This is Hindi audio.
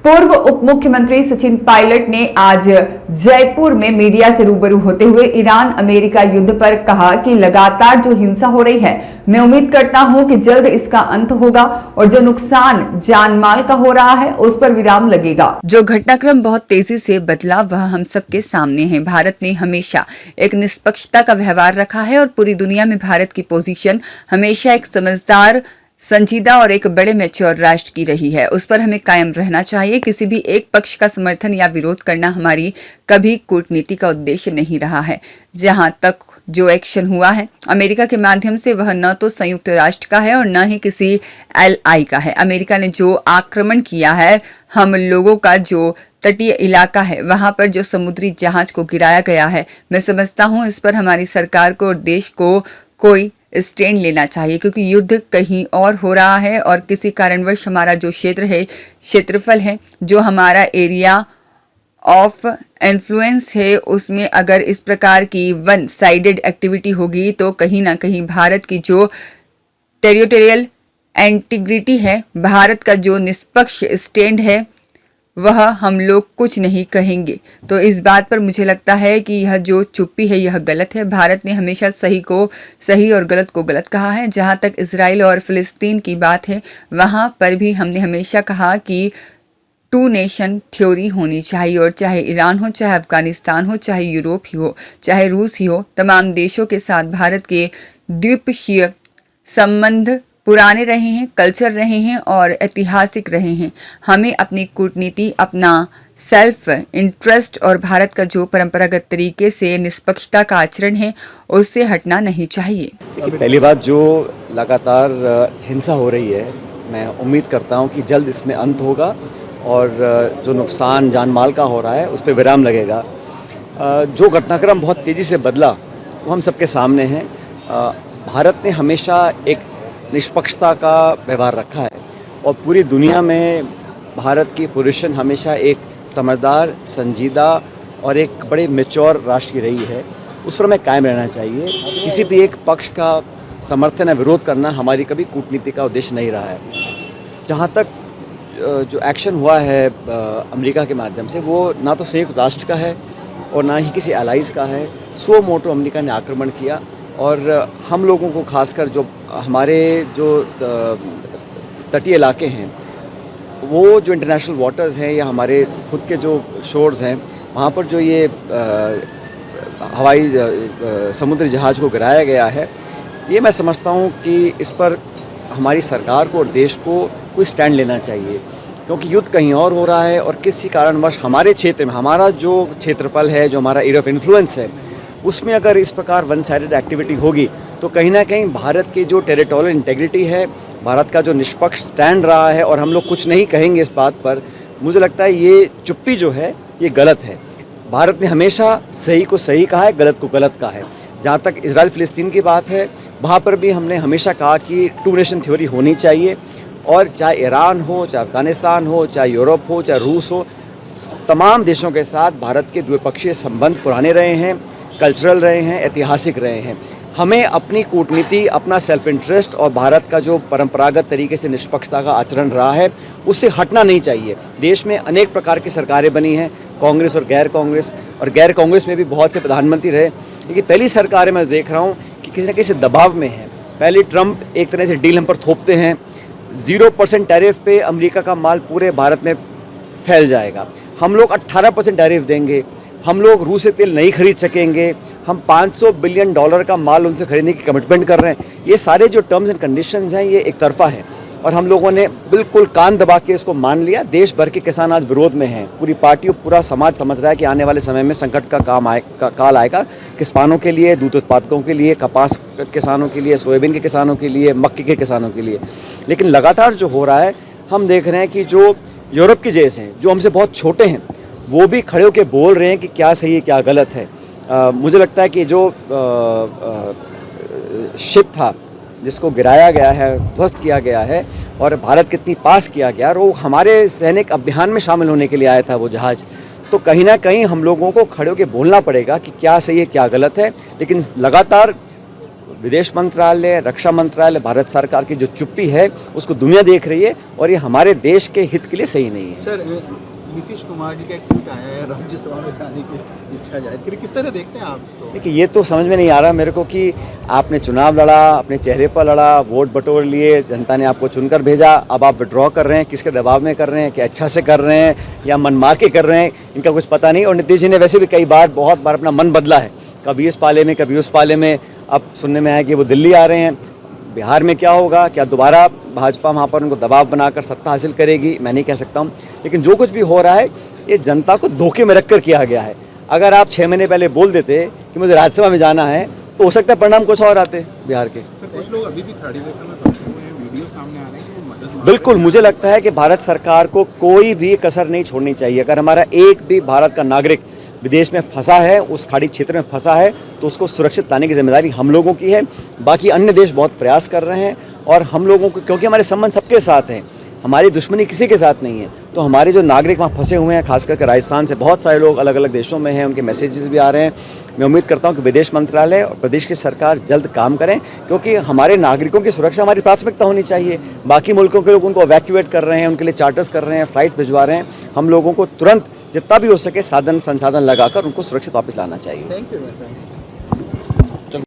पूर्व उप मुख्यमंत्री सचिन पायलट ने आज जयपुर में मीडिया से रूबरू होते हुए ईरान अमेरिका युद्ध पर कहा कि लगातार जो हिंसा हो रही है, मैं उम्मीद करता हूं कि जल्द इसका अंत होगा और जो नुकसान जान माल का हो रहा है उस पर विराम लगेगा। जो घटनाक्रम बहुत तेजी से बदला वह हम सबके सामने है। भारत ने हमेशा एक निष्पक्षता का व्यवहार रखा है और पूरी दुनिया में भारत की पोजीशन हमेशा एक समझदार, संजीदा और एक बड़े मैच्योर राष्ट्र की रही है। उस पर हमें कायम रहना चाहिए। किसी भी एक पक्ष का समर्थन या विरोध करना हमारी कभी कूटनीति का उद्देश्य नहीं रहा है। जहां तक जो एक्शन हुआ है अमेरिका के माध्यम से, वह न तो संयुक्त राष्ट्र का है और न ही किसी एलआई का है। अमेरिका ने जो आक्रमण किया है, हम लोगों का जो तटीय इलाका है वहां पर जो समुद्री जहाज को गिराया गया है, मैं समझता हूं इस पर हमारी सरकार को और देश को कोई स्टैंड लेना चाहिए, क्योंकि युद्ध कहीं और हो रहा है और किसी कारणवश हमारा जो क्षेत्र है, क्षेत्रफल है, जो हमारा एरिया ऑफ इन्फ्लुएंस है, उसमें अगर इस प्रकार की वन साइडेड एक्टिविटी होगी तो कहीं ना कहीं भारत की जो टेरिटोरियल इंटीग्रिटी है, भारत का जो निष्पक्ष स्टैंड है, वह हम लोग कुछ नहीं कहेंगे। तो इस बात पर मुझे लगता है कि यह जो चुप्पी है यह गलत है। भारत ने हमेशा सही को सही और गलत को गलत कहा है। जहां तक इजराइल और फिलिस्तीन की बात है, वहां पर भी हमने हमेशा कहा कि टू नेशन थ्योरी होनी चाहिए और चाहे ईरान हो, चाहे अफगानिस्तान हो, चाहे यूरोप ही हो, चाहे रूस ही हो, तमाम देशों के साथ भारत के द्विपक्षीय संबंध पुराने रहे हैं, कल्चर रहे हैं और ऐतिहासिक रहे हैं। हमें अपनी कूटनीति, अपना सेल्फ इंटरेस्ट और भारत का जो परंपरागत तरीके से निष्पक्षता का आचरण है उससे हटना नहीं चाहिए। पहली बात, जो लगातार हिंसा हो रही है, मैं उम्मीद करता हूं कि जल्द इसमें अंत होगा और जो नुकसान जान माल का हो रहा है उस पर विराम लगेगा। जो घटनाक्रम बहुत तेज़ी से बदला वो हम सबके सामने है। भारत ने हमेशा एक निष्पक्षता का व्यवहार रखा है और पूरी दुनिया में भारत की पोजीशन हमेशा एक समझदार, संजीदा और एक बड़े मैच्योर राष्ट्र की रही है। उस पर हमें कायम रहना चाहिए। किसी भी एक पक्ष का समर्थन या विरोध करना हमारी कभी कूटनीति का उद्देश्य नहीं रहा है। जहाँ तक जो एक्शन हुआ है अमेरिका के माध्यम से, वो ना तो संयुक्त राष्ट्र का है और ना ही किसी एलाइज का है। सो मोटो अमेरिका ने आक्रमण किया और हम लोगों को, खासकर जो हमारे जो तटीय इलाके हैं, वो जो इंटरनेशनल वाटर्स हैं या हमारे खुद के जो शोर्स हैं, वहाँ पर जो ये हवाई समुद्री जहाज़ को गिराया गया है, ये मैं समझता हूँ कि इस पर हमारी सरकार को और देश को कोई स्टैंड लेना चाहिए, क्योंकि युद्ध कहीं और हो रहा है और किसी कारणवश हमारे क्षेत्र में, हमारा जो क्षेत्रफल है, जो हमारा एरिया ऑफ इन्फ्लुएंस है, उसमें अगर इस प्रकार वन साइडेड एक्टिविटी होगी तो कहीं ना कहीं भारत की जो टेरिटोरियल इंटेग्रिटी है, भारत का जो निष्पक्ष स्टैंड रहा है, और हम लोग कुछ नहीं कहेंगे इस बात पर, मुझे लगता है ये चुप्पी जो है ये गलत है। भारत ने हमेशा सही को सही कहा है, गलत को गलत कहा है। जहाँ तक इजराइल फिलिस्तीन की बात है, वहाँ पर भी हमने हमेशा कहा कि टू नेशन थ्योरी होनी चाहिए, और चाहे ईरान हो, चाहे अफगानिस्तान हो, चाहे यूरोप हो, चाहे रूस हो, तमाम देशों के साथ भारत के द्विपक्षीय संबंध पुराने रहे हैं, कल्चरल रहे हैं, ऐतिहासिक रहे हैं। हमें अपनी कूटनीति, अपना सेल्फ इंटरेस्ट और भारत का जो परंपरागत तरीके से निष्पक्षता का आचरण रहा है उससे हटना नहीं चाहिए। देश में अनेक प्रकार की सरकारें बनी हैं, कांग्रेस और गैर कांग्रेस में भी बहुत से प्रधानमंत्री रहे, लेकिन पहली सरकारें मैं देख रहा हूँ कि किसी न किसी दबाव में है। पहले ट्रंप एक तरह से डील हम पर थोपते हैं, 0% टैरिफ पे अमेरिका का माल पूरे भारत में फैल जाएगा। हम लोग 18% टैरिफ देंगे, हम लोग रूस से तेल नहीं खरीद सकेंगे, हम $500 बिलियन का माल उनसे खरीदने की कमिटमेंट कर रहे हैं। ये सारे जो टर्म्स एंड कंडीशंस हैं ये एक तरफा है और हम लोगों ने बिल्कुल कान दबा के इसको मान लिया। देश भर के किसान आज विरोध में हैं, पूरी पार्टी और पूरा समाज समझ रहा है कि आने वाले समय में संकट का काल आएगा किसानों के लिए, दूध उत्पादकों के लिए, कपास किसानों के लिए, सोयाबीन के किसानों के लिए, मक्के के किसानों के लिए। लेकिन लगातार जो हो रहा है, हम देख रहे हैं कि जो यूरोप के देश हैं, जो हमसे बहुत छोटे हैं, वो भी खड़े होकर बोल रहे हैं कि क्या सही है क्या गलत है। मुझे लगता है कि जो शिप था जिसको गिराया गया है, ध्वस्त किया गया है और भारत कितनी पास किया गया, और वो हमारे सैनिक अभियान में शामिल होने के लिए आया था वो जहाज़, तो कहीं ना कहीं हम लोगों को खड़े होकर बोलना पड़ेगा कि क्या सही है क्या गलत है। लेकिन लगातार विदेश मंत्रालय, रक्षा मंत्रालय, भारत सरकार की जो चुप्पी है उसको दुनिया देख रही है और ये हमारे देश के हित के लिए सही नहीं है। सर, नीतीश कुमार जी का एक ट्वीट आया है राज्यसभा में जाने की इच्छा जाहिर करी, किस तरह देखते हैं आप इसको? देखिए, ये तो समझ में नहीं आ रहा मेरे को कि आपने चुनाव लड़ा, अपने चेहरे पर लड़ा, वोट बटोर लिए, जनता ने आपको चुनकर भेजा, अब आप विड्रॉ कर रहे हैं, किसके दबाव में कर रहे हैं, कि अच्छा से कर रहे हैं या मन मार के कर रहे हैं, इनका कुछ पता नहीं। और नीतीश जी ने वैसे भी कई बार, बहुत बार अपना मन बदला है, कभी इस पाले में कभी उस पाले में। अब सुनने में आया कि वो दिल्ली आ रहे हैं। बिहार में क्या होगा, क्या दोबारा भाजपा वहाँ पर उनको दबाव बनाकर सत्ता हासिल करेगी, मैं नहीं कह सकता हूँ। लेकिन जो कुछ भी हो रहा है ये जनता को धोखे में रखकर किया गया है। अगर आप 6 महीने पहले बोल देते कि मुझे राज्यसभा में जाना है तो हो सकता है परिणाम कुछ और आते बिहार के। सर, कुछ लोग अभी भी थर्ड डिवीजन में फंसे हुए हैं, वीडियो सामने आ रहे हैं कि वो मदद मांग बिल्कुल, मुझे लगता है कि भारत सरकार को कोई भी कसर नहीं छोड़नी चाहिए। अगर हमारा एक भी भारत का नागरिक विदेश में फंसा है, उस खाड़ी क्षेत्र में फंसा है, तो उसको सुरक्षित लाने की जिम्मेदारी हम लोगों की है। बाकी अन्य देश बहुत प्रयास कर रहे हैं और हम लोगों को, क्योंकि हमारे संबंध सबके साथ हैं, हमारी दुश्मनी किसी के साथ नहीं है, तो हमारे जो नागरिक वहाँ फंसे हुए हैं, खास करके राजस्थान से बहुत सारे लोग अलग अलग देशों में हैं, उनके मैसेजेस भी आ रहे हैं। मैं उम्मीद करता हूँ कि विदेश मंत्रालय और प्रदेश की सरकार जल्द काम करें, क्योंकि हमारे नागरिकों की सुरक्षा हमारी प्राथमिकता होनी चाहिए। बाकी मुल्कों के लोग उनको इवैक्यूएट कर रहे हैं, उनके लिए चार्टर्स कर रहे हैं, फ्लाइट भिजवा रहे हैं। हम लोगों को तुरंत जितना भी हो सके साधन संसाधन लगाकर उनको सुरक्षित वापस लाना चाहिए। Thank you sir.